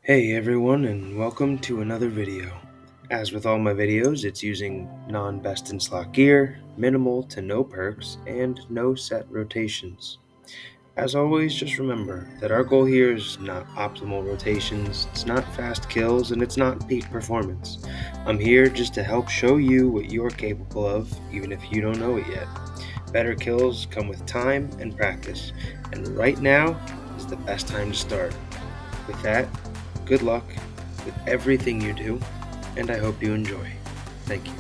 Hey everyone, and welcome to another video. As with all my videos, it's using non-best in slot gear, minimal to no perks, and no set rotations. As always, just remember that our goal here is not optimal rotations, it's not fast kills, and it's not peak performance. I'm here just to help show you what you're capable of, even if you don't know it yet. Better kills come with time and practice, and right now is the best time to start. With that, good luck with everything you do, and I hope you enjoy. Thank you.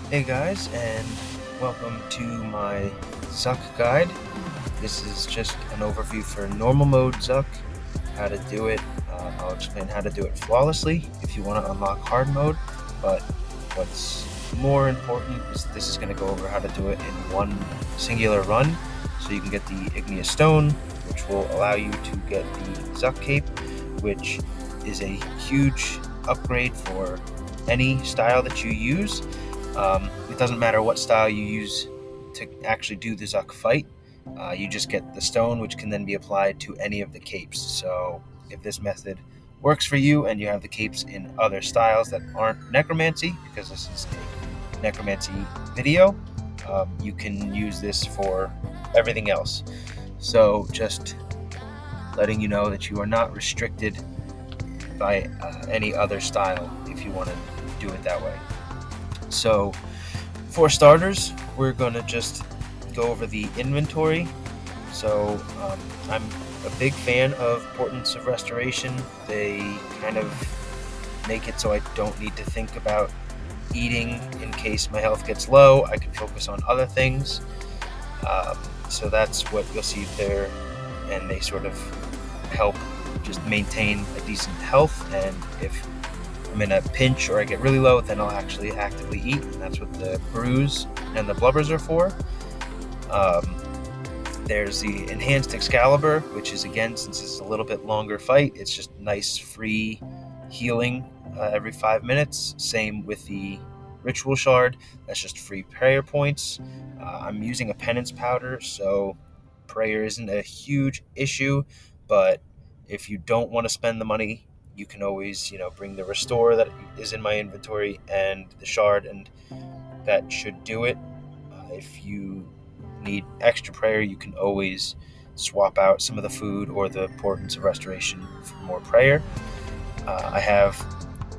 Hey guys, and welcome to my Zuck guide. This is just an overview for normal mode Zuck, how to do it. I'll explain how to do it flawlessly if you want to unlock hard mode, but what's more important is this is going to go over how to do it in one singular run, so you can get the Igneous Stone, which will allow you to get the Zuck Cape, which is a huge upgrade for any style that you use. It doesn't matter what style you use to actually do the Zuck fight. You just get the stone, which can then be applied to any of the capes. So if this method works for you and you have the capes in other styles that aren't Necromancy, because this is a Necromancy video, you can use this for everything else. So just letting you know that you are not restricted by any other style if you want to do it that way. So for starters, we're going to just go over the inventory. So I'm a big fan of Portents of Restoration. They kind of make it so I don't need to think about eating in case my health gets low. I can focus on other things. So that's what you'll see there, and they sort of help just maintain a decent health. And if I'm in a pinch or I get really low, then I'll actually actively eat, and that's what the brews and the blubbers are for. There's the Enhanced Excalibur, which is, again, since it's a little bit longer fight, it's just nice free healing every 5 minutes. Same with the Ritual Shard, that's just free prayer points. I'm using a penance powder, so prayer isn't a huge issue, but if you don't want to spend the money, you can always, bring the restore that is in my inventory and the shard, and that should do it. If you need extra prayer, you can always swap out some of the food or the Portents of Restoration for more prayer. I have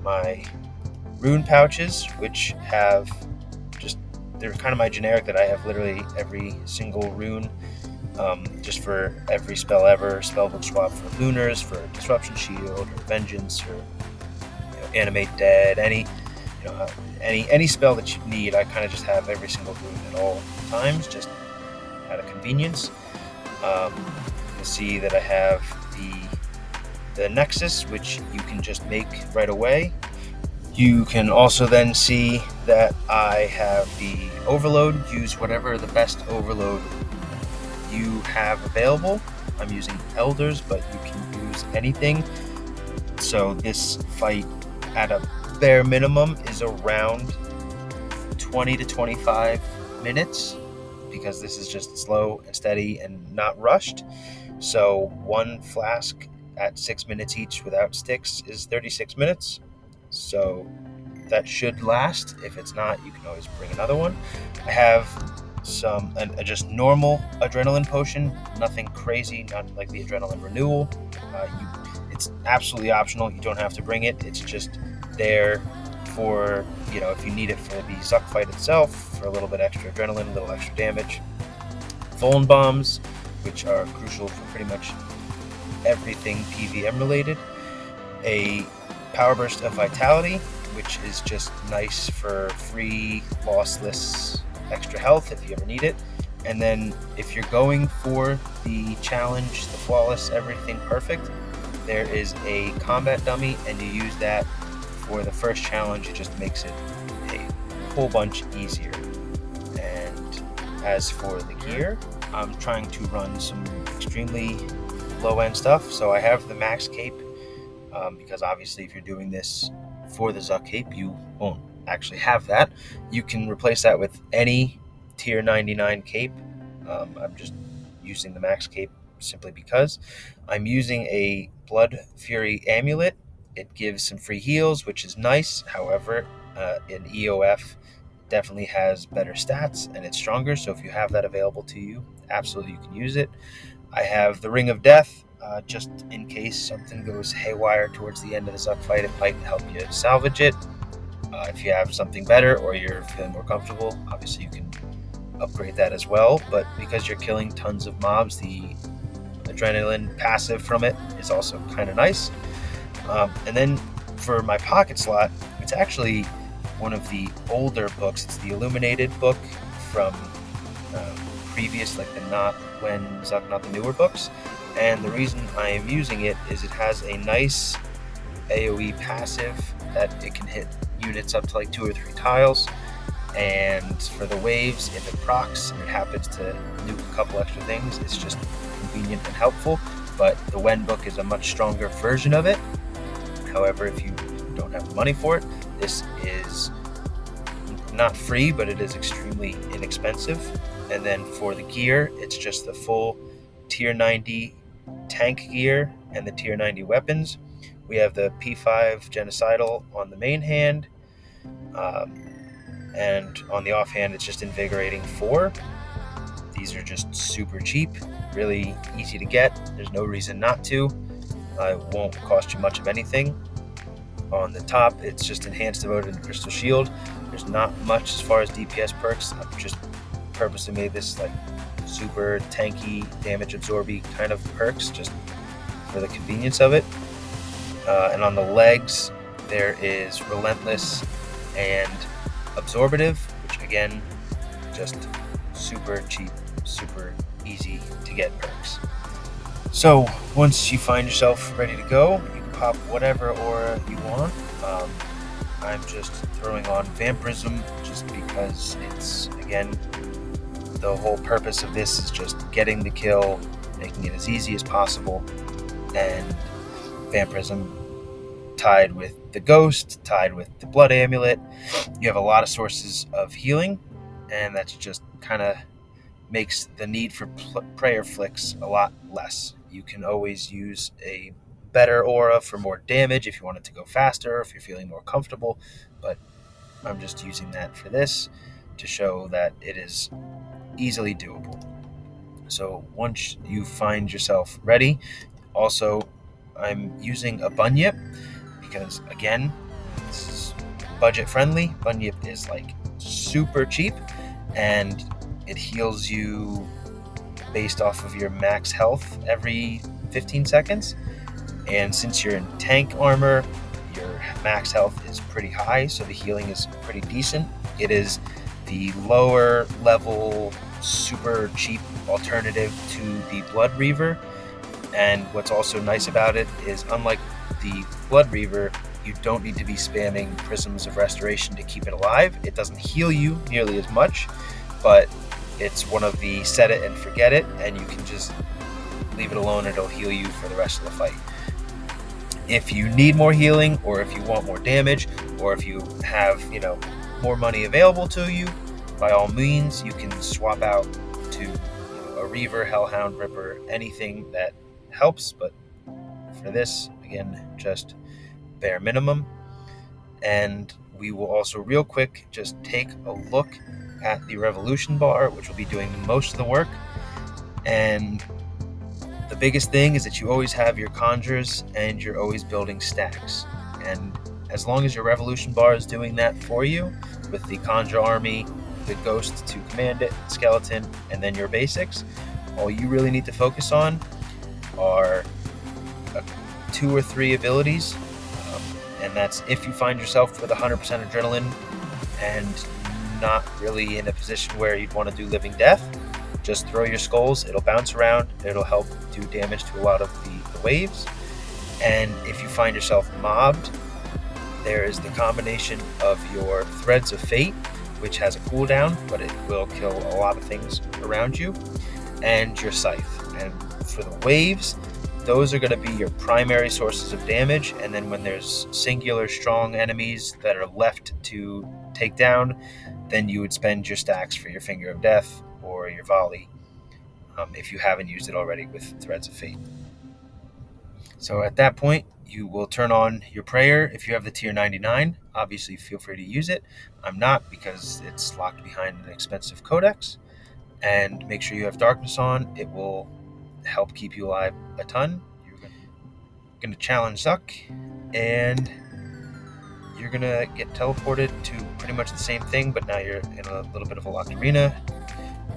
my rune pouches, which have they're kind of my generic, that I have literally every single rune, just for every spell ever. Spellbook swap for Lunars, for Disruption Shield, or Vengeance, or Animate Dead, any spell that you need. I kind of just have every single rune at all times, just out of convenience. You'll see that I have the Nexus, which you can just make right away. You can also then see that I have the Overload. Use whatever the best Overload you have available. I'm using Elders, but you can use anything. So this fight, at a bare minimum, is around 20 to 25 minutes, because this is just slow and steady and not rushed. So one flask at 6 minutes each without sticks is 36 minutes. So that should last. If it's not, you can always bring another one. I have a just normal adrenaline potion, nothing crazy, not like the adrenaline renewal. It's absolutely optional. You don't have to bring it. It's just there for, if you need it for the Zuck fight itself, for a little bit extra adrenaline, a little extra damage. Vuln bombs, which are crucial for pretty much everything PVM related. A Power Burst of Vitality, which is just nice for free, lossless extra health if you ever need it. And then if you're going for the challenge, the flawless, everything perfect, there is a combat dummy, and you use that for the first challenge. It just makes it a whole bunch easier. And as for the gear, I'm trying to run some extremely low-end stuff. So I have the max cape, because obviously if you're doing this for the Zuck cape, you won't actually have that. You can replace that with any tier 99 cape. I'm just using the max cape simply because I'm using a Blood Fury Amulet. It gives some free heals, which is nice. However, in EOF, definitely has better stats and it's stronger. So if you have that available to you, absolutely you can use it. I have the Ring of Death, just in case something goes haywire towards the end of the Zuck fight. It might help you salvage it. If you have something better or you're feeling more comfortable, obviously you can upgrade that as well. But because you're killing tons of mobs, the adrenaline passive from it is also kind of nice. And then for my pocket slot, it's actually one of the older books. It's the Illuminated book from previous, like the Not When Zuck, Not the Newer books. And the reason I am using it is it has a nice AoE passive that it can hit units up to like 2 or 3 tiles. And for the waves, if it procs and it happens to nuke a couple extra things, it's just convenient and helpful. But the Wen book is a much stronger version of it. However, if you don't have the money for it, this is not free, but it is extremely inexpensive. And then for the gear, it's just the full tier 90 tank gear and the tier 90 weapons. We have the P5 Genocidal on the main hand, and on the offhand, it's just Invigorating 4. These are just super cheap, really easy to get. There's no reason not to. It won't cost you much of anything. On the top, it's just Enhanced Devoted and Crystal Shield. There's not much as far as DPS perks. I've just purposely made this like super tanky, damage absorby kind of perks just for the convenience of it. And on the legs, there is Relentless and Absorbative, which again, just super cheap, super easy to get perks. So once you find yourself ready to go, you can pop whatever aura you want. I'm just throwing on Vampirism just because it's, again, the whole purpose of this is just getting the kill, making it as easy as possible, and Vampirism tied with the Ghost, tied with the Blood Amulet. You have a lot of sources of healing, and that's just kind of makes the need for prayer flicks a lot less. You can always use a better aura for more damage if you want it to go faster, if you're feeling more comfortable, but I'm just using that for this to show that it is easily doable. So once you find yourself ready, also I'm using a Bunyip because, again, this is budget friendly. Bunyip is like super cheap and it heals you based off of your max health every 15 seconds. And since you're in tank armor, your max health is pretty high, so the healing is pretty decent. It is the lower level, super cheap alternative to the Blood Reaver. And what's also nice about it is, unlike the Blood Reaver, you don't need to be spamming Prisms of Restoration to keep it alive. It doesn't heal you nearly as much, but it's one of the set it and forget it, and you can just leave it alone and it'll heal you for the rest of the fight. If you need more healing, or if you want more damage, or if you have, more money available to you, by all means, you can swap out to a Reaver, Hellhound, Ripper, anything that helps. But for this, again, just bare minimum. And we will also real quick just take a look at the Revolution bar, which will be doing most of the work. And the biggest thing is that you always have your conjures and you're always building stacks. And as long as your Revolution bar is doing that for you, with the conjure army, the ghost to command it, skeleton, and then your basics, all you really need to focus on are 2 or 3 abilities. And that's if you find yourself with 100% adrenaline and not really in a position where you'd want to do living death, just throw your skulls. It'll bounce around. It'll help do damage to a lot of the waves. And if you find yourself mobbed, there is the combination of your Threads of Fate, which has a cooldown, but it will kill a lot of things around you, and your Scythe. And for the waves, those are going to be your primary sources of damage. And then when there's singular strong enemies that are left to take down, then you would spend your stacks for your Finger of Death or your Volley, if you haven't used it already with Threads of Fate. So at that point, you will turn on your prayer. If you have the tier 99, obviously feel free to use it. I'm not, because it's locked behind an expensive codex. And make sure you have darkness on. It will help keep you alive a ton. You're going to challenge Zuck, and you're going to get teleported to pretty much the same thing, but now you're in a little bit of a locked arena.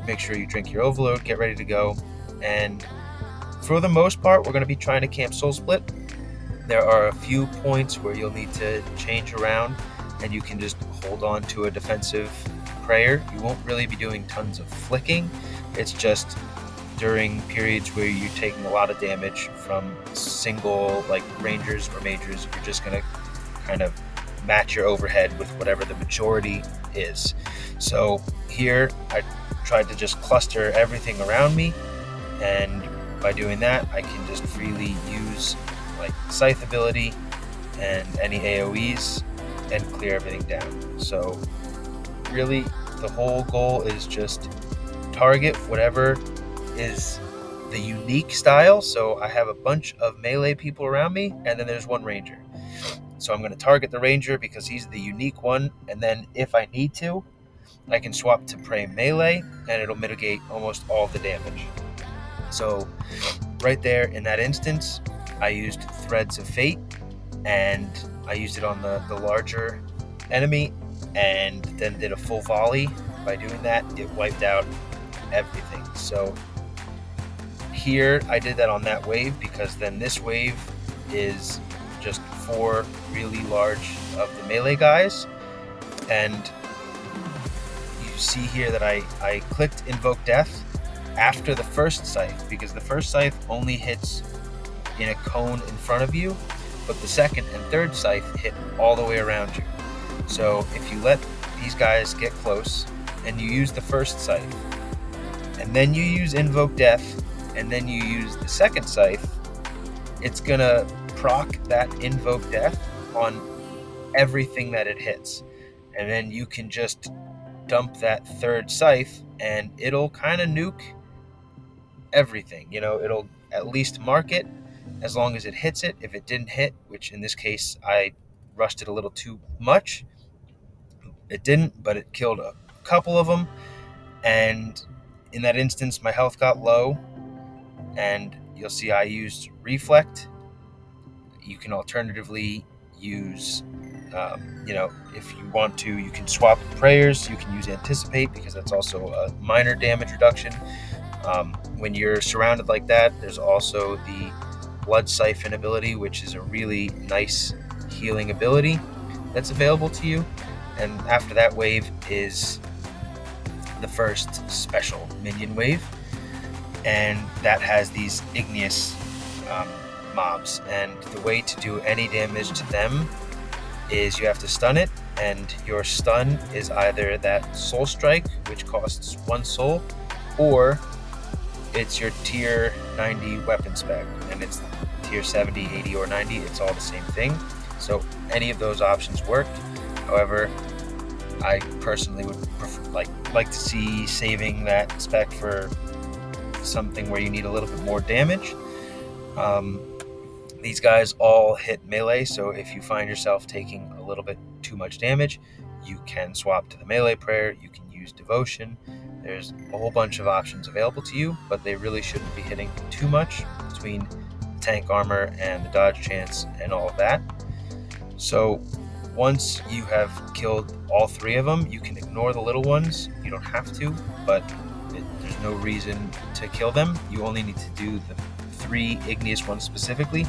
Make sure you drink your overload, get ready to go. And for the most part, we're going to be trying to camp Soul Split. There are a few points where you'll need to change around, and you can just hold on to a defensive prayer. You won't really be doing tons of flicking. It's just during periods where you're taking a lot of damage from single, like rangers or majors, you're just going to kind of match your overhead with whatever the majority is. So here I tried to just cluster everything around me, and by doing that I can just freely use like Scythe ability and any AoEs and clear everything down. So really the whole goal is just target whatever is the unique style. So I have a bunch of melee people around me, and then there's one ranger. So I'm going to target the ranger because he's the unique one, and then if I need to, I can swap to pray melee, and it'll mitigate almost all the damage. So right there in that instance, I used Threads of Fate, and I used it on the larger enemy, and then did a full volley. By doing that, it wiped out everything. So here I did that on that wave, because then this wave is just 4 really large of the melee guys, and you see here that I clicked Invoke Death after the first Scythe, because the first Scythe only hits in a cone in front of you, but the second and third Scythe hit all the way around you. So if you let these guys get close and you use the first Scythe, and then you use Invoke Death, and then you use the second Scythe, it's gonna proc that Invoke Death on everything that it hits. And then you can just dump that third Scythe, and it'll kind of nuke everything. It'll at least mark it as long as it hits it. If it didn't hit, which in this case I rushed it a little too much, it didn't, but it killed a couple of them. And in that instance, my health got low, and you'll see I used Reflect. You can alternatively use, if you want to, you can swap prayers. You can use Anticipate, because that's also a minor damage reduction. When you're surrounded like that, there's also the Blood Siphon ability, which is a really nice healing ability that's available to you. And after that wave is the first special minion wave, and that has these igneous mobs, and the way to do any damage to them is you have to stun it, and your stun is either that Soul Strike, which costs 1 soul, or it's your tier 90 weapon spec, and it's tier 70, 80, or 90. It's all the same thing. So any of those options work. However, I personally would like to see saving that spec for something where you need a little bit more damage. These guys all hit melee, so if you find yourself taking a little bit too much damage, you can swap to the melee prayer. You can use Devotion. There's a whole bunch of options available to you, but they really shouldn't be hitting too much between the tank armor and the dodge chance and all of that. So once you have killed all 3 of them, you can ignore the little ones. You don't have to, but there's no reason to kill them. You only need to do the 3 igneous ones specifically.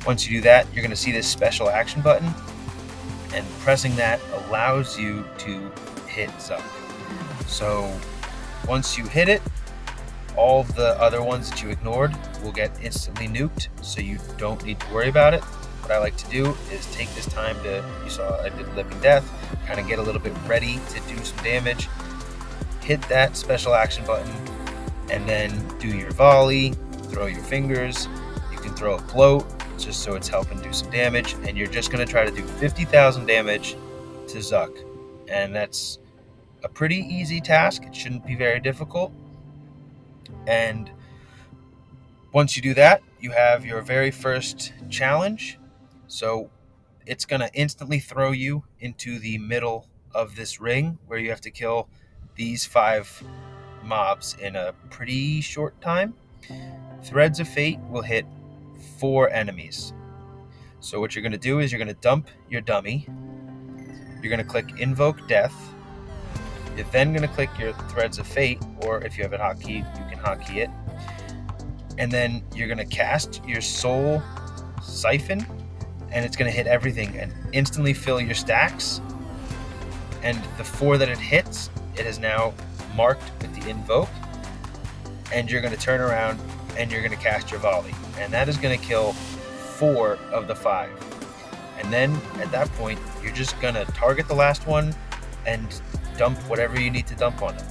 Once you do that, you're going to see this special action button, and pressing that allows you to hit Zuck. So once you hit it, all of the other ones that you ignored will get instantly nuked, so you don't need to worry about it. What I like to do is take this time you saw I did Living Death, kind of get a little bit ready to do some damage, hit that special action button, and then do your volley, throw your fingers. You can throw a bloat just so it's helping do some damage, and you're just going to try to do 50,000 damage to Zuck. And that's a pretty easy task. It shouldn't be very difficult. And once you do that, you have your very first challenge. So it's going to instantly throw you into the middle of this ring where you have to kill these 5 mobs in a pretty short time. Threads of Fate will hit 4 enemies. So what you're going to do is you're going to dump your dummy. You're going to click Invoke Death. You're then going to click your Threads of Fate, or if you have a hotkey, you can hotkey it. And then you're going to cast your Soul Siphon, and it's going to hit everything and instantly fill your stacks. And the 4 that it hits, it is now marked with the Invoke. And you're going to turn around and you're going to cast your Volley. And that is going to kill 4 of the 5. And then at that point, you're just going to target the last one and dump whatever you need to dump on it.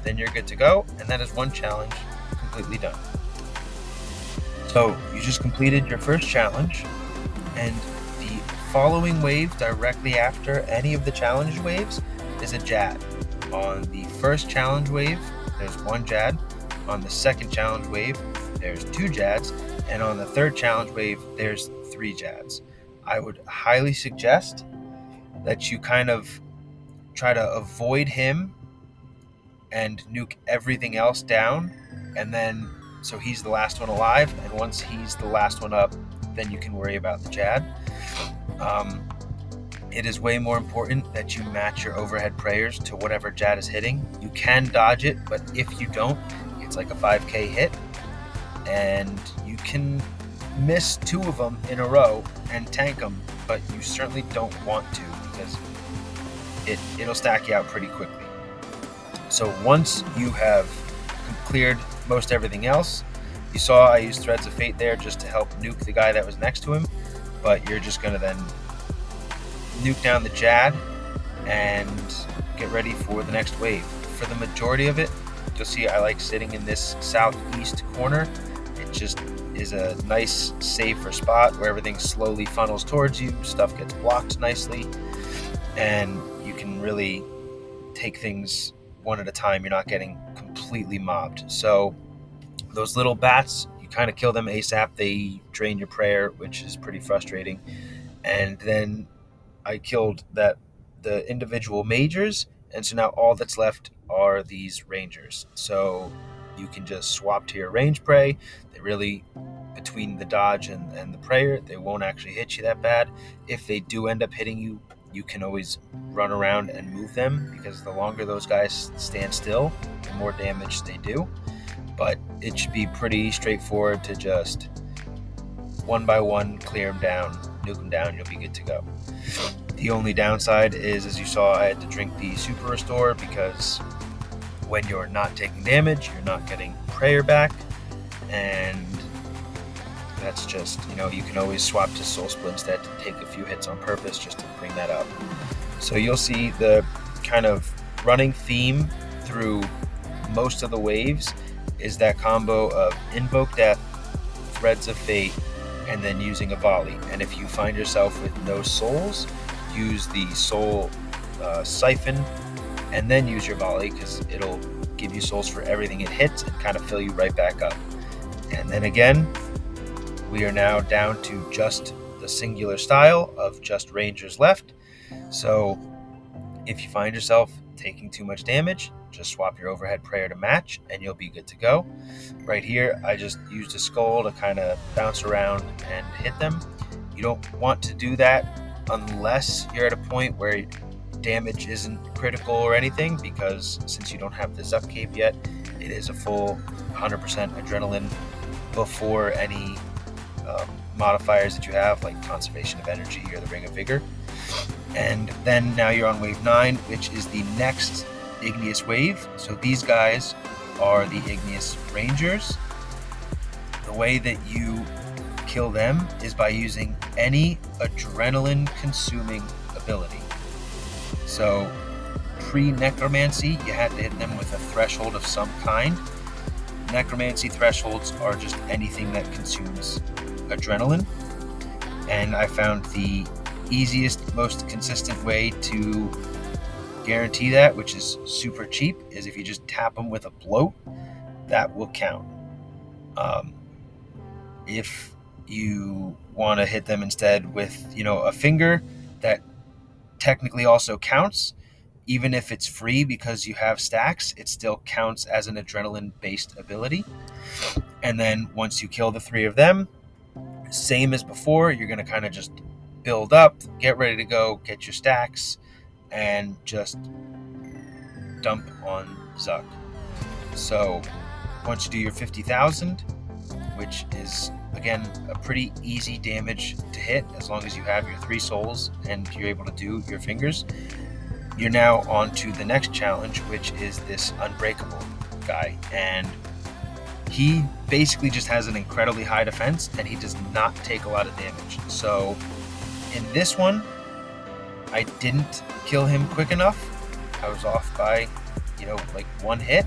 Then you're good to go, and that is one challenge completely done. So you just completed your first challenge, and the following wave directly after any of the challenge waves is a Jad. On the first challenge wave, there's 1 Jad. On the second challenge wave, there's 2 Jads. And on the third challenge wave, there's 3 Jads. I would highly suggest that you kind of try to avoid him and nuke everything else down, and then so he's the last one alive, and once he's the last one up, then you can worry about the Jad. It is way more important that you match your overhead prayers to whatever Jad is hitting. You can dodge it, but if you don't, it's like a 5k hit, and you can miss 2 of them in a row and tank them, but you certainly don't want to, because it'll stack you out pretty quickly. So once you have cleared most everything else, you saw I used Threads of Fate there just to help nuke the guy that was next to him, but you're just going to then nuke down the Jad and get ready for the next wave. For the majority of it, you'll see I like sitting in this southeast corner. It just is a nice, safer spot where everything slowly funnels towards you, stuff gets blocked nicely, and you can really take things one at a time. You're not getting completely mobbed. So those little bats, you kind of kill them ASAP. They drain your prayer, which is pretty frustrating. And then I killed the individual majors, and so now all that's left are these rangers. So you can just swap to your range prey. They really, between the dodge and the prayer, they won't actually hit you that bad. If they do end up hitting you, you can always run around and move them, because the longer those guys stand still, the more damage they do. But it should be pretty straightforward to just one by one clear them down, nuke them down, you'll be good to go. The only downside is, as you saw, I had to drink the Super Restore, because when you're not taking damage, you're not getting prayer back, and that's just, you can always swap to Soul Split instead to take a few hits on purpose just to bring that up. So you'll see the kind of running theme through most of the waves is that combo of Invoke Death, Threads of Fate, and then using a Volley. And if you find yourself with no souls, use the Soul Siphon and then use your Volley, because it'll give you souls for everything it hits and kind of fill you right back up. And then again, we are now down to just the singular style of just rangers left. So if you find yourself taking too much damage, just swap your overhead prayer to match and you'll be good to go. Right here, I just used a skull to kind of bounce around and hit them. You don't want to do that unless you're at a point where damage isn't critical or anything, because since you don't have the Zuck Cape yet, it is a full 100% adrenaline before any modifiers that you have, like Conservation of Energy or the Ring of Vigor. And then now you're on wave 9, which is the next Igneous wave. So these guys are the Igneous Rangers. The way that you kill them is by using any adrenaline consuming ability. So pre-Necromancy, you had to hit them with a threshold of some kind. Necromancy thresholds are just anything that consumes adrenaline, and I found the easiest, most consistent way to guarantee that, which is super cheap, is if you just tap them with a bloat, that will count. If you want to hit them instead with, a finger, that technically also counts. Even if it's free because you have stacks, it still counts as an adrenaline-based ability. And then once you kill the 3 of them, same as before, you're going to kind of just build up, get ready to go, get your stacks, and just dump on Zuck. So once you do your 50,000, which is, again, a pretty easy damage to hit as long as you have your 3 souls and you're able to do your fingers, you're now on to the next challenge, which is this Unbreakable guy. And he basically just has an incredibly high defense, and he does not take a lot of damage. So in this one, I didn't kill him quick enough. I was off by, like 1 hit.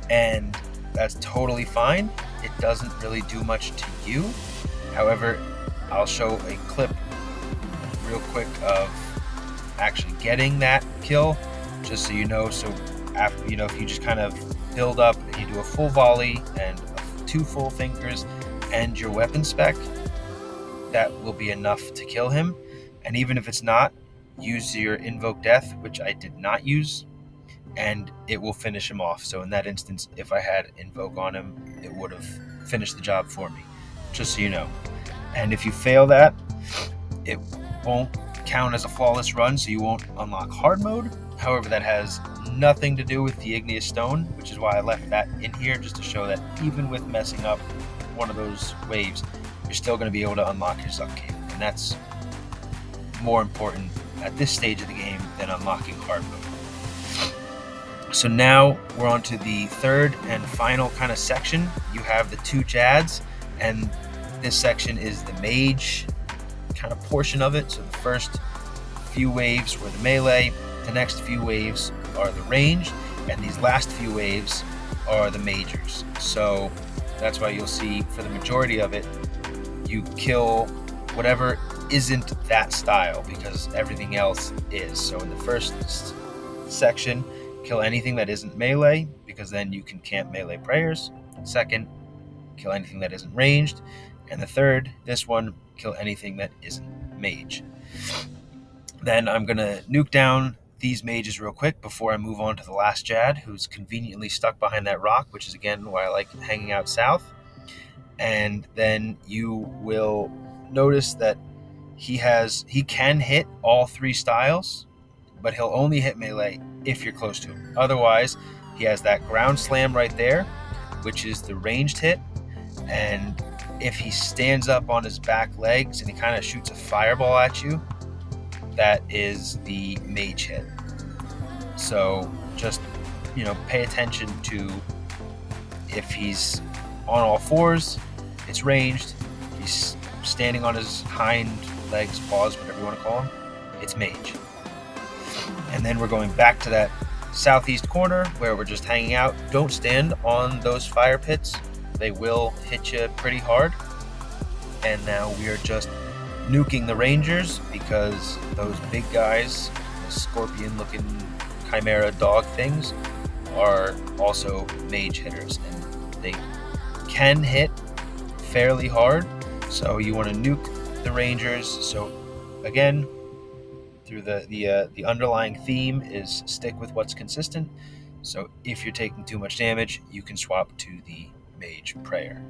And that's totally fine. It doesn't really do much to you. However, I'll show a clip real quick of actually getting that kill, just so you know. So after, if you just kind of build up and you do a full volley and 2 full fingers and your weapon spec, that will be enough to kill him. And even if it's not, use your Invoke Death, which I did not use, and it will finish him off. So in that instance, if I had Invoke on him, it would have finished the job for me, just so you know. And if you fail that, it won't count as a flawless run, so you won't unlock hard mode. However, that has nothing to do with the Igneous Stone, which is why I left that in here, just to show that even with messing up one of those waves, you're still going to be able to unlock your Zuck Cape. And that's more important at this stage of the game than unlocking hard mode. So now we're on to the third and final kind of section. You have the 2 Jads, and this section is the mage kind of portion of it. So the first few waves were the melee, the next few waves are the ranged, and these last few waves are the majors. So that's why you'll see for the majority of it, you kill whatever isn't that style, because everything else is. So in the first section, kill anything that isn't melee, because then you can camp melee prayers. Second, kill anything that isn't ranged. And the third, this one, kill anything that isn't mage. Then I'm going to nuke down these mages real quick before I move on to the last Jad, who's conveniently stuck behind that rock, which is again why I like hanging out south. And then you will notice that he can hit all 3 styles, but he'll only hit melee if you're close to him. Otherwise, he has that ground slam right there, which is the ranged hit. And if he stands up on his back legs and he kind of shoots a fireball at you, that is the mage hit. So just, pay attention to if he's on all 4s, it's ranged. If he's standing on his hind legs, paws, whatever you want to call them, it's mage. And then we're going back to that southeast corner where we're just hanging out. Don't stand on those fire pits. They will hit you pretty hard. And now we are just nuking the rangers, because those big guys, the scorpion-looking chimera dog things, are also mage hitters, and they can hit fairly hard. So you want to nuke the rangers. So again, through the underlying theme is stick with what's consistent. So if you're taking too much damage, you can swap to the mage prayer.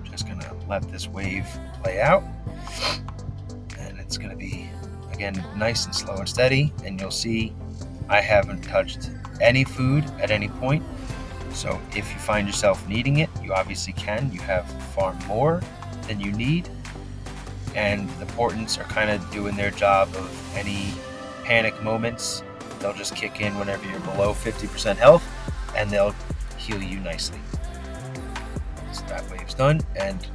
Just gonna let this wave play out, and it's gonna be, again, nice and slow and steady. And you'll see I haven't touched any food at any point. So if you find yourself needing it, you obviously can. You have far more than you need, and the portents are kind of doing their job of any panic moments. They'll just kick in whenever you're below 50% health, and they'll heal you nicely. So that wave's done, and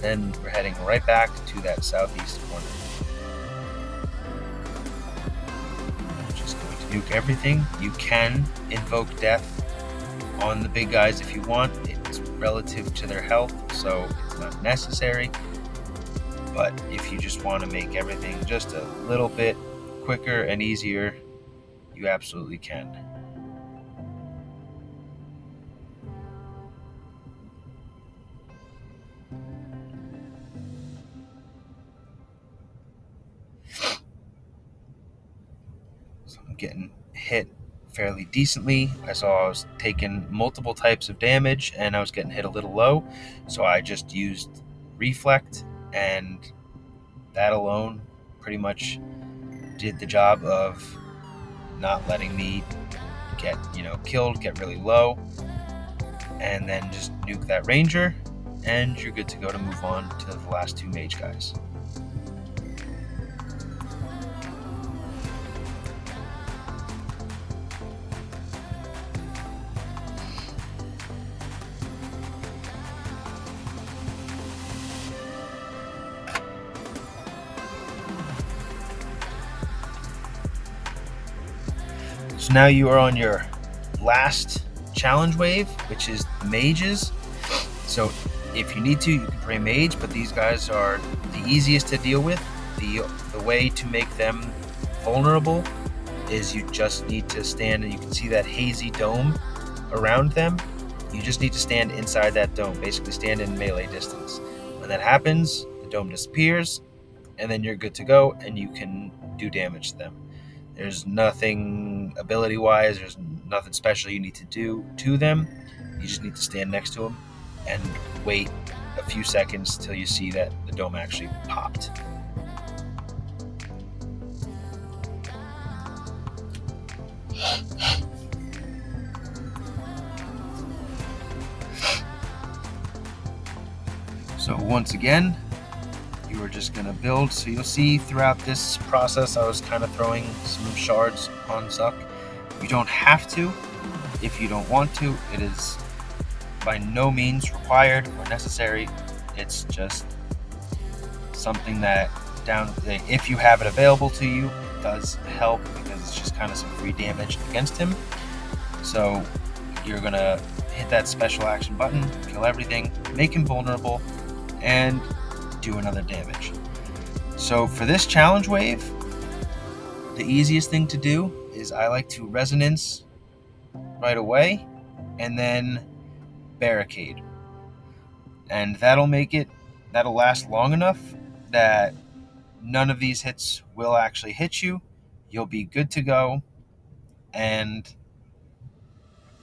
then we're heading right back to that southeast corner. Just going to nuke everything. You can invoke death on the big guys if you want. It's relative to their health, so it's not necessary. But if you just want to make everything just a little bit quicker and easier, you absolutely can. So I'm getting hit fairly decently. I saw I was taking multiple types of damage and I was getting hit a little low. So I just used Reflect, and that alone pretty much did the job of not letting me get, killed, get really low, and then just nuke that ranger, and you're good to go to move on to the last two mage guys. So now you are on your last challenge wave, which is mages. So if you need to, you can pray mage, but these guys are the easiest to deal with. The way to make them vulnerable is you just need to stand, and you can see that hazy dome around them. You just need to stand inside that dome, basically stand in melee distance. When that happens, the dome disappears, and then you're good to go, and you can do damage to them. There's nothing ability-wise, there's nothing special you need to do to them. You just need to stand next to them and wait a few seconds till you see that the dome actually popped. So once again, you are just going to build. So you'll see throughout this process, I was kind of throwing some shards on Zuck. You don't have to if you don't want to. It is by no means required or necessary. It's just something that if you have it available to you, it does help because it's just kind of some free damage against him. So you're going to hit that special action button, kill everything, make him vulnerable, and do another damage. So for this challenge wave, the easiest thing to do is I like to resonance right away and then barricade. And that'll last long enough that none of these hits will actually hit you. You'll be good to go, and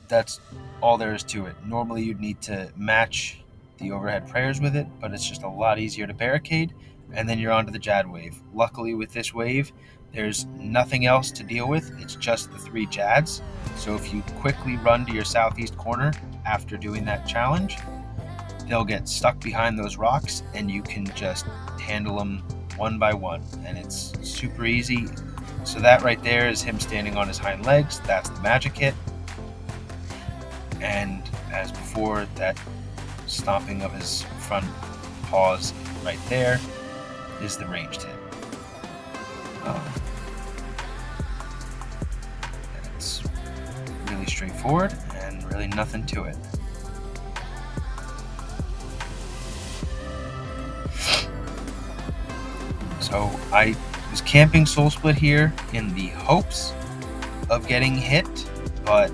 that's all there is to it. Normally you'd need to match the overhead prayers with it, but it's just a lot easier to barricade, and then you're onto the Jad wave. Luckily with this wave, there's nothing else to deal with. It's just the 3 Jads. So if you quickly run to your southeast corner after doing that challenge, they'll get stuck behind those rocks, and you can just handle them one by one, and it's super easy. So that right there is him standing on his hind legs. That's the magic hit. And as before, that stomping of his front paws right there is the ranged hit. It's really straightforward and really nothing to it. So I was camping Soul Split here in the hopes of getting hit, but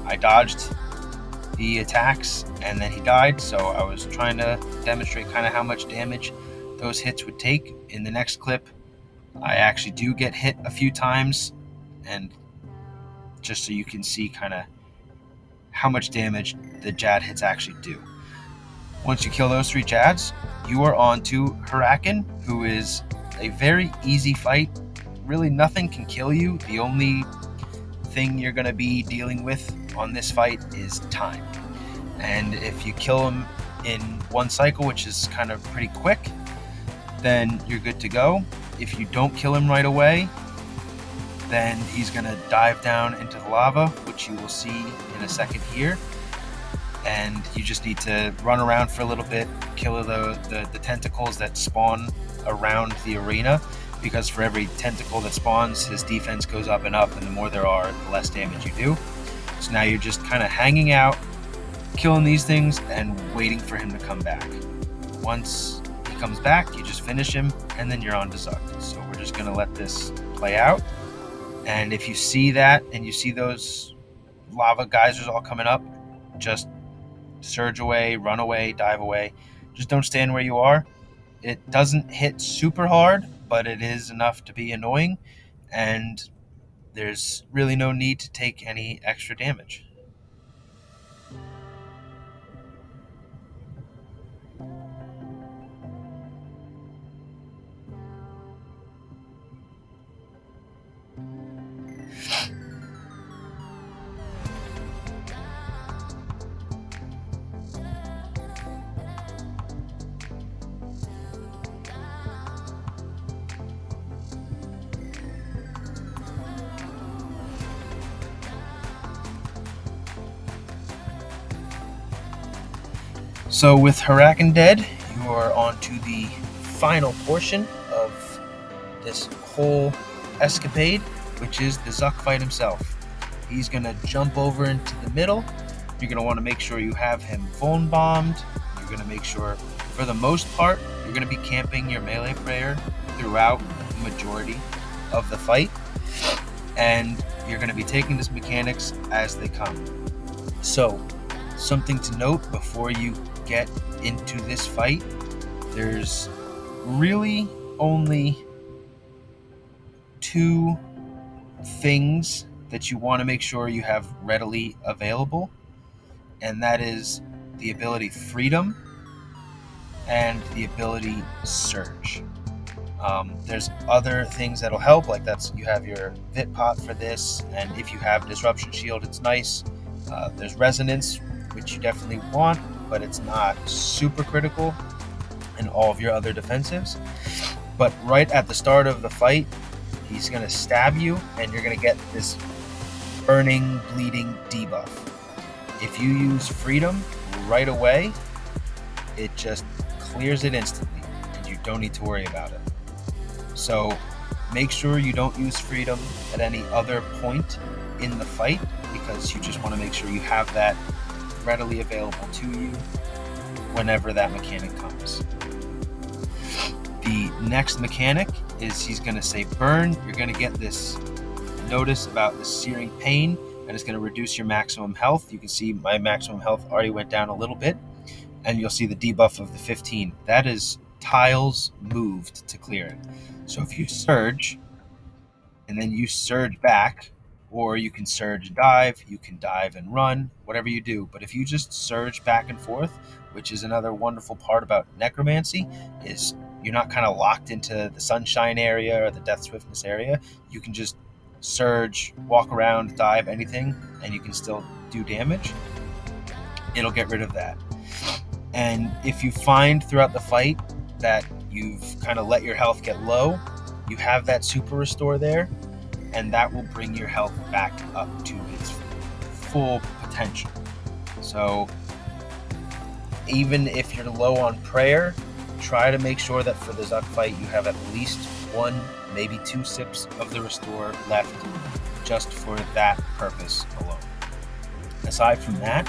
I dodged the attacks and then he died, so I was trying to demonstrate kind of how much damage those hits would take. In the next clip, I actually do get hit a few times, and just so you can see kind of how much damage the Jad hits actually do. Once you kill those 3 Jads, you are on to Hurakan, who is a very easy fight. Really nothing can kill you. The only thing you're going to be dealing with on this fight is time. And if you kill him in one cycle, which is kind of pretty quick, then you're good to go. If you don't kill him right away, then he's going to dive down into the lava, which you will see in a second here. And you just need to run around for a little bit, kill the tentacles that spawn around the arena, because for every tentacle that spawns, his defense goes up and up, and the more there are, the less damage you do. So now you're just kind of hanging out, killing these things, and waiting for him to come back. Once he comes back, you just finish him, and then you're on to Zuck. So we're just going to let this play out. And if you see that, and you see those lava geysers all coming up, just surge away, run away, dive away. Just don't stand where you are. It doesn't hit super hard, but it is enough to be annoying. And there's really no need to take any extra damage. So with Hurakan dead, you are on to the final portion of this whole escapade, which is the Zuck fight himself. He's going to jump over into the middle. You're going to want to make sure you have him vuln bombed. You're going to make sure, for the most part, you're going to be camping your melee prayer throughout the majority of the fight. And you're going to be taking his mechanics as they come. So, something to note before you get into this fight, there's really only two things that you want to make sure you have readily available, and that is the ability Freedom and the ability Surge. There's other things that'll help, like you have your Vit Pot for this, and if you have Disruption Shield, it's nice. There's Resonance, which you definitely want, but it's not super critical in all of your other defensives. But right at the start of the fight, he's going to stab you, and you're going to get this burning, bleeding debuff. If you use Freedom right away, it just clears it instantly, and you don't need to worry about it. So make sure you don't use Freedom at any other point in the fight, because you just want to make sure you have that readily available to you whenever that mechanic comes. The next mechanic is he's going to say burn. You're going to get this notice about the searing pain, and it's going to reduce your maximum health. You can see my maximum health already went down a little bit, and you'll see the debuff of the 15. That is tiles moved to clear it. So if you surge and then you surge back, or you can surge dive, you can dive and run, whatever you do. But if you just surge back and forth, which is another wonderful part about Necromancy, is you're not kind of locked into the Sunshine area or the Death Swiftness area. You can just surge, walk around, dive, anything, and you can still do damage. It'll get rid of that. And if you find throughout the fight that you've kind of let your health get low, you have that super restore there, and that will bring your health back up to its full potential. So even if you're low on prayer, try to make sure that for the Zuck fight you have at least 1, maybe 2 sips of the restore left, just for that purpose alone. Aside from that,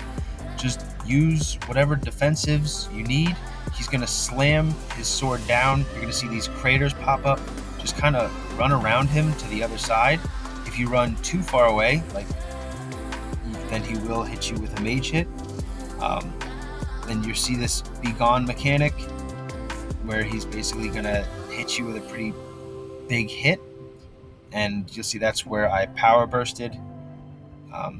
just use whatever defensives you need. He's going to slam his sword down. You're going to see these craters pop up. Just kind of run around him to the other side. If you run too far away, then he will hit you with a mage hit. Then you see this Be Gone mechanic, where he's basically going to hit you with a pretty big hit. And you'll see that's where I power bursted.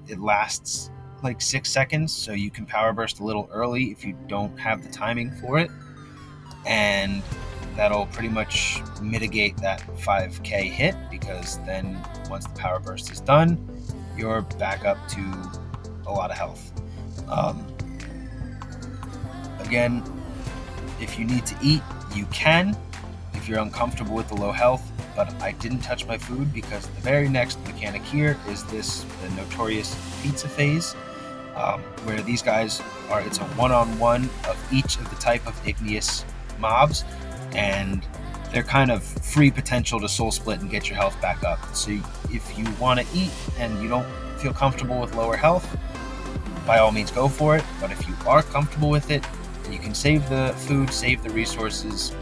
It lasts like 6 seconds, so you can power burst a little early if you don't have the timing for it. And that'll pretty much mitigate that 5k hit, because then once the power burst is done, you're back up to a lot of health. Again, if you need to eat, you can, if you're uncomfortable with the low health, but I didn't touch my food because the very next mechanic here is the notorious pizza phase, where these guys it's a one-on-one of each of the type of igneous mobs, and they're kind of free potential to soul split and get your health back up. So if you want to eat and you don't feel comfortable with lower health, by all means go for it. But if you are comfortable with it and you can save the food, save the resources,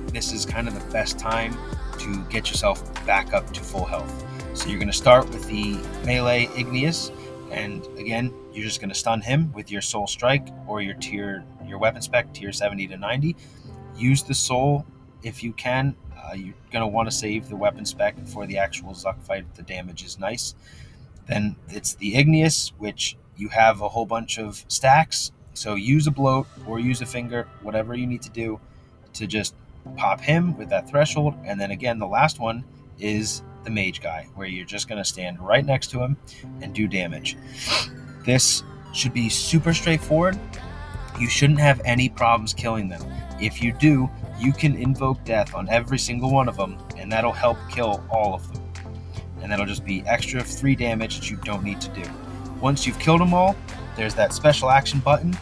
this is kind of the best time to get yourself back up to full health. So you're going to start with the melee igneous, and again, you're just going to stun him with your soul strike or your weapon spec tier 70 to 90. Use the soul if you can. You're going to want to save the weapon spec for the actual Zuck fight if the damage is nice. Then it's the Igneous, which you have a whole bunch of stacks. So use a bloat or use a finger, whatever you need to do to just pop him with that threshold. And then again, the last one is the mage guy, where you're just going to stand right next to him and do damage. This should be super straightforward. You shouldn't have any problems killing them. If you do, you can invoke death on every single one of them, and that'll help kill all of them. And that'll just be extra 3 damage that you don't need to do. Once you've killed them all, there's that special action button.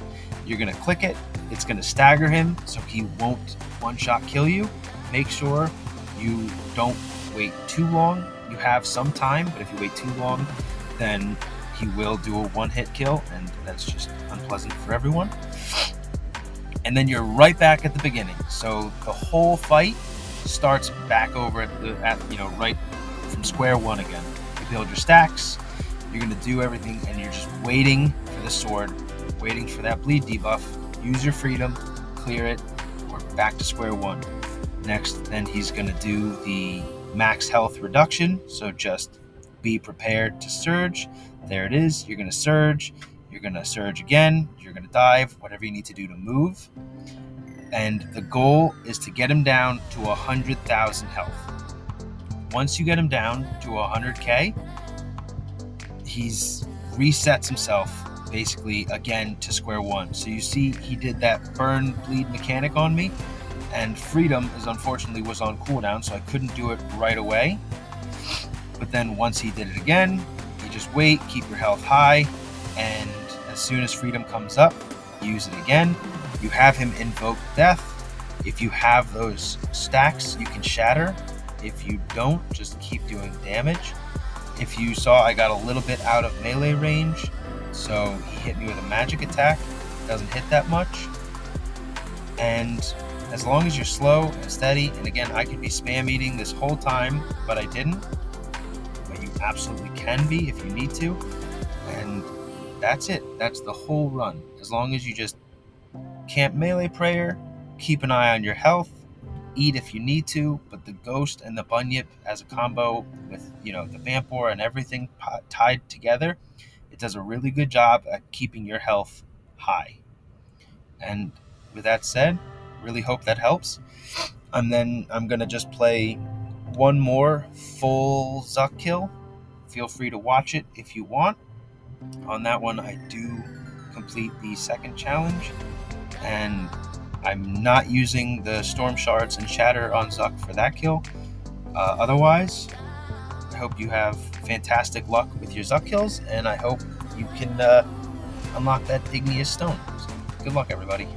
You're going to click it. It's going to stagger him so he won't one-shot kill you. Make sure you don't wait too long. You have some time, but if you wait too long, then he will do a one-hit kill, and that's just unpleasant for everyone. And then you're right back at the beginning. So the whole fight starts back over right from square one again. You build your stacks, you're going to do everything, and you're just waiting for the sword, waiting for that bleed debuff. Use your freedom, clear it, we're back to square one. Next, then he's going to do the max health reduction, so just be prepared to surge. There it is. You're going to surge. You're going to surge again. You're going to dive, whatever you need to do to move. And the goal is to get him down to 100,000 health. Once you get him down to 100k, he's resets himself basically again to square one. So you see he did that burn bleed mechanic on me, and freedom unfortunately was on cooldown, so I couldn't do it right away. But then once he did it again, you just wait, keep your health high, and as soon as freedom comes up, use it again. You have him invoke death. If you have those stacks, you can shatter. If you don't, just keep doing damage. If you saw, I got a little bit out of melee range, so he hit me with a magic attack. It doesn't hit that much. And as long as you're slow and steady, and again, I could be spam eating this whole time, but I didn't. But you absolutely can be if you need to. And that's it. That's the whole run. As long as you just camp melee prayer, keep an eye on your health, eat if you need to, but the ghost and the bunyip as a combo with the vampor and everything tied together, it does a really good job at keeping your health high. And with that said, really hope that helps. And then I'm gonna just play one more full Zuck kill. Feel free to watch it if you want. On that one, I do complete the second challenge, and I'm not using the Storm Shards and Shatter on Zuck for that kill. Otherwise, I hope you have fantastic luck with your Zuck kills, and I hope you can unlock that Igneous Stone. So, good luck, everybody.